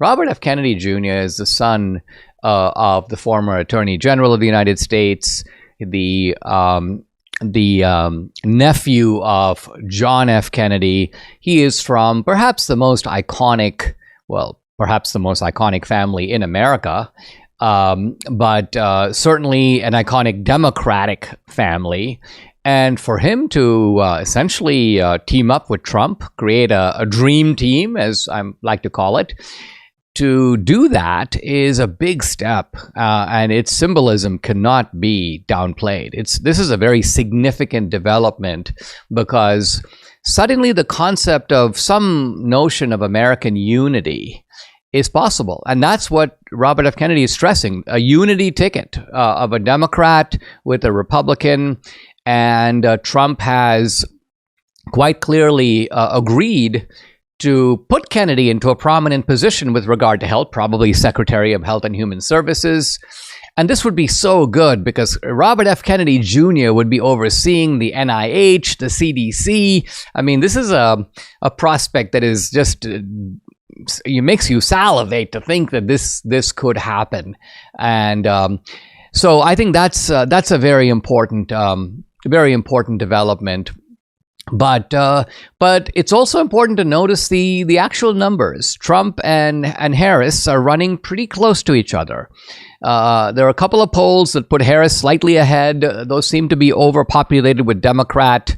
Robert F. Kennedy Jr. is the son of the former Attorney General of the United States, the nephew of John F. Kennedy. He is from perhaps the most iconic family in America, but certainly an iconic Democratic family. And for him to essentially team up with Trump, create a dream team, as I like to call it, to do that is a big step, and its symbolism cannot be downplayed. This is a very significant development, because suddenly the concept of some notion of American unity is possible. And that's what Robert F. Kennedy is stressing, a unity ticket of a Democrat with a Republican. And Trump has quite clearly agreed to put Kennedy into a prominent position with regard to health, probably Secretary of Health and Human Services. And this would be so good, because Robert F. Kennedy Jr. would be overseeing the NIH, the CDC. I mean, this is a prospect that is just... it makes you salivate to think that this could happen. And so I think that's a very important development. But it's also important to notice the actual numbers. Trump and Harris are running pretty close to each other. There are a couple of polls that put Harris slightly ahead. Those seem to be overpopulated with Democrat.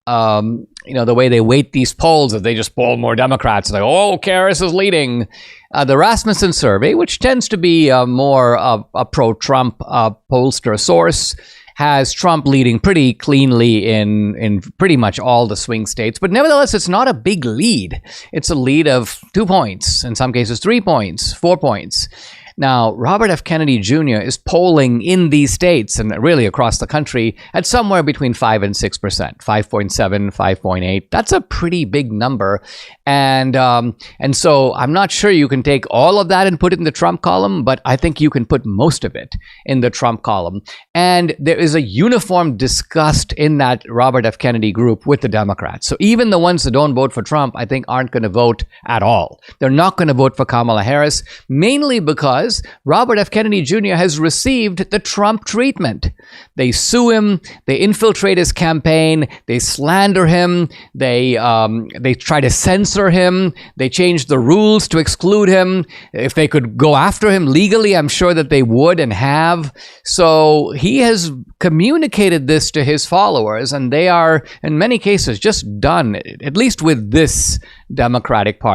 The way they weight these polls, if they just poll more Democrats, like, oh, Harris is leading. The Rasmussen survey, which tends to be more of a pro-Trump pollster source, has Trump leading pretty cleanly in pretty much all the swing states. But nevertheless, it's not a big lead. It's a lead of 2 points, in some cases 3 points, 4 points. Now, Robert F. Kennedy Jr. is polling in these states and really across the country at somewhere between 5 and 6%, 5.7, 5.8. That's a pretty big number. And so I'm not sure you can take all of that and put it in the Trump column, but I think you can put most of it in the Trump column. And there is a uniform disgust in that Robert F. Kennedy group with the Democrats. So even the ones that don't vote for Trump, I think, aren't going to vote at all. They're not going to vote for Kamala Harris, mainly because Robert F. Kennedy Jr. has received the Trump treatment. They sue him, they infiltrate his campaign, they slander him, they try to censor him, they change the rules to exclude him. If they could go after him legally, I'm sure that they would and have. So he has communicated this to his followers, and they are, in many cases, just done, at least with this Democratic Party.